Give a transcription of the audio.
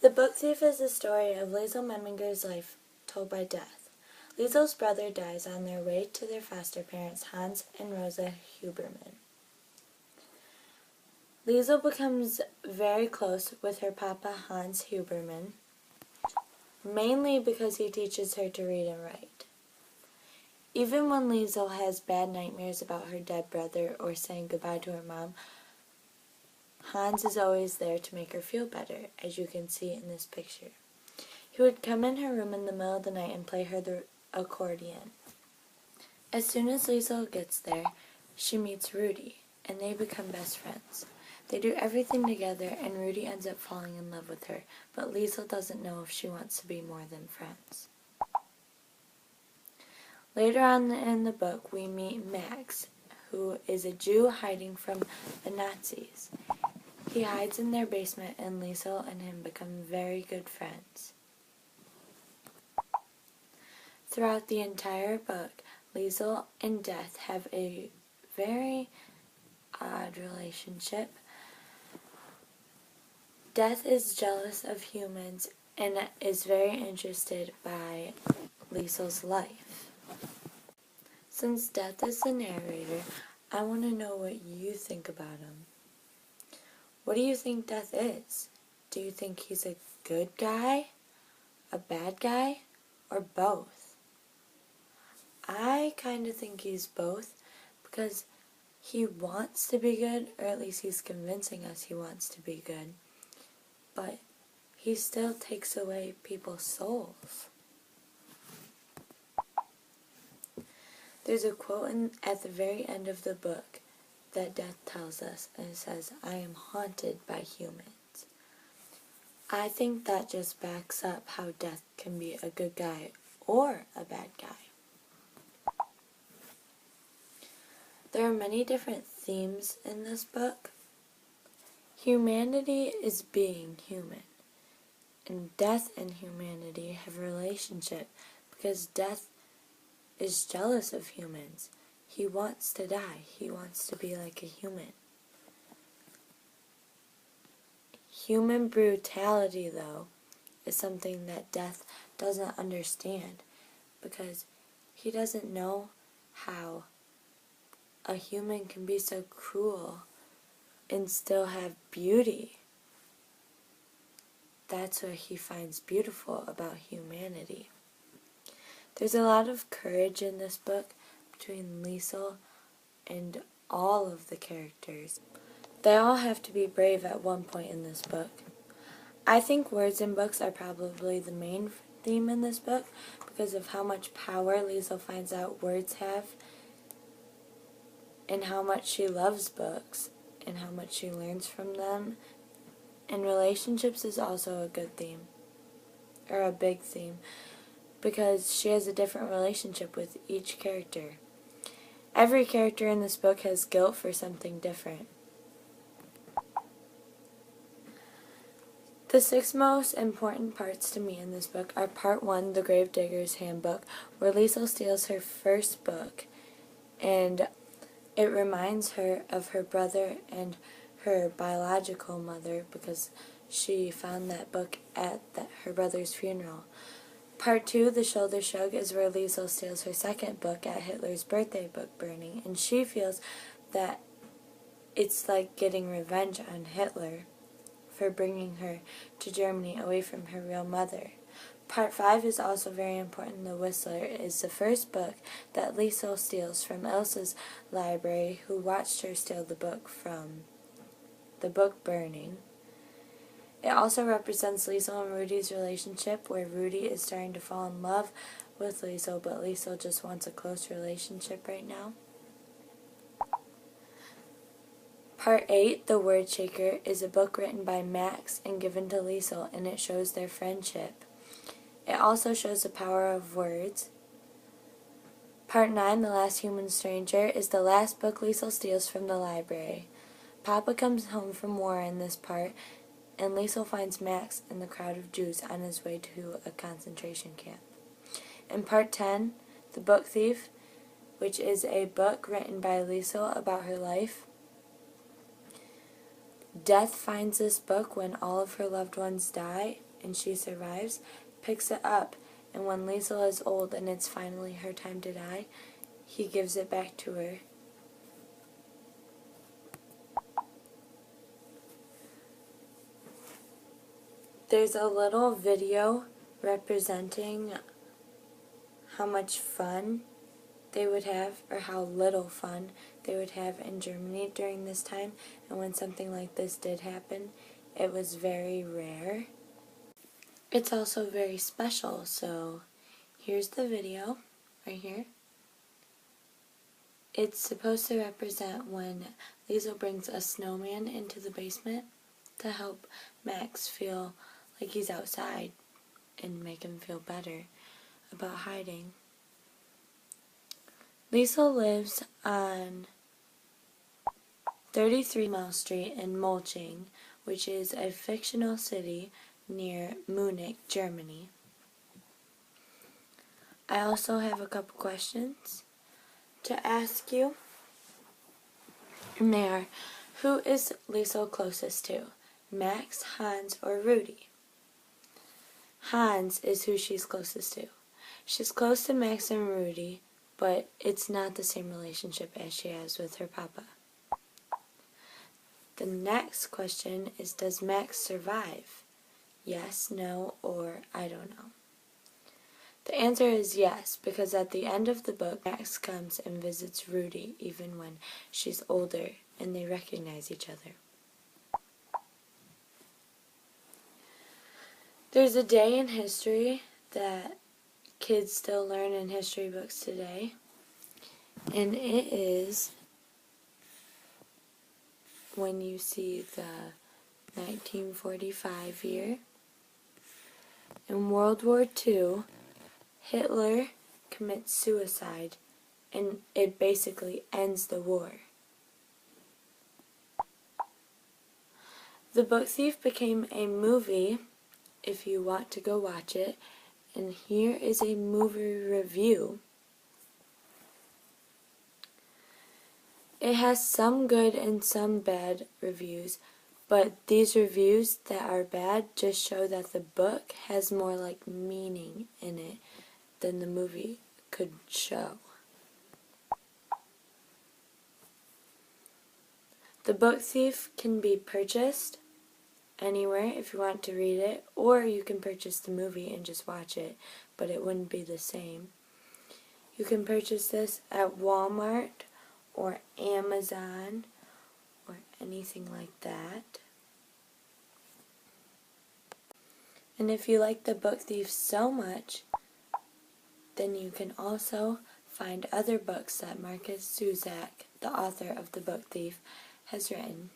The Book Thief is the story of Liesel Memminger's life told by Death. Liesel's brother dies on their way to their foster parents, Hans and Rosa Huberman. Liesel becomes very close with her papa, Hans Huberman, mainly because he teaches her to read and write. Even when Liesel has bad nightmares about her dead brother or saying goodbye to her mom, Hans is always there to make her feel better, as you can see in this picture. He would come in her room in the middle of the night and play her the accordion. As soon as Liesel gets there, she meets Rudy, and they become best friends. They do everything together, and Rudy ends up falling in love with her, but Liesel doesn't know if she wants to be more than friends. Later on in the book, we meet Max, who is a Jew hiding from the Nazis. He hides in their basement, and Liesel and him become very good friends. Throughout the entire book, Liesel and Death have a very odd relationship. Death is jealous of humans and is very interested by Liesel's life. Since Death is the narrator, I want to know what you think about him. What do you think Death is? Do you think he's a good guy, a bad guy, or both? I kind of think he's both because he wants to be good, or at least he's convincing us he wants to be good, but he still takes away people's souls. There's a quote at the very end of the book that Death tells us, and it says, "I am haunted by humans." I think that just backs up how Death can be a good guy or a bad guy. There are many different themes in this book. Humanity is being human, and Death and humanity have a relationship because Death is jealous of humans. He wants to die. He wants to be like a human. Human brutality, though, is something that Death doesn't understand because he doesn't know how a human can be so cruel and still have beauty. That's what he finds beautiful about humanity. There's a lot of courage in this book between Liesel and all of the characters. They all have to be brave at one point in this book. I think words in books are probably the main theme in this book because of how much power Liesel finds out words have and how much she loves books and how much she learns from them. And relationships is also a good theme, or a big theme, because she has a different relationship with each character. Every character in this book has guilt for something different. The 6 most important parts to me in this book are Part 1, The Gravedigger's Handbook, where Liesel steals her first book, and it reminds her of her brother and her biological mother because she found that book at her brother's funeral. Part 2, The Shoulder Shrug, is where Liesel steals her second book at Hitler's birthday book burning, and she feels that it's like getting revenge on Hitler for bringing her to Germany away from her real mother. Part 5 is also very important. The Whistler is the first book that Liesel steals from Elsa's library, who watched her steal the book from the book burning. It also represents Liesel and Rudy's relationship, where Rudy is starting to fall in love with Liesel, but Liesel just wants a close relationship right now. Part 8, The Word Shaker, is a book written by Max and given to Liesel, and it shows their friendship. It also shows the power of words. Part 9, The Last Human Stranger, is the last book Liesel steals from the library. Papa comes home from war in this part, and Liesel finds Max in the crowd of Jews on his way to a concentration camp. In Part 10, The Book Thief, which is a book written by Liesel about her life, Death finds this book when all of her loved ones die, and she survives, picks it up, and when Liesel is old and it's finally her time to die, he gives it back to her. There's a little video representing how much fun they would have, or how little fun they would have in Germany during this time, and when something like this did happen, it was very rare. It's also very special, so here's the video, right here. It's supposed to represent when Liesel brings a snowman into the basement to help Max feel like he's outside and make him feel better about hiding. Liesel lives on 33 Mile Street in Mulching, which is a fictional city near Munich, Germany. I also have a couple questions to ask you. And they are, who is Liesel closest to? Max, Hans, or Rudy? Hans is who she's closest to. She's close to Max and Rudy, but it's not the same relationship as she has with her papa. The next question is, does Max survive? Yes, no, or I don't know. The answer is yes, because at the end of the book, Max comes and visits Rudy even when she's older and they recognize each other. There's a day in history that kids still learn in history books today, and it is when you see the 1945 year. In World War II, Hitler commits suicide, and it basically ends the war. The Book Thief became a movie, if you want to go watch it, and here is a movie review. It has some good and some bad reviews, but these reviews that are bad just show that the book has more like meaning in it than the movie could show. The Book Thief can be purchased anywhere if you want to read it, or you can purchase the movie and just watch it, but it wouldn't be the same. You can purchase this at Walmart or Amazon or anything like that. And if you like The Book Thief so much, then you can also find other books that Markus Zusak, the author of The Book Thief, has written.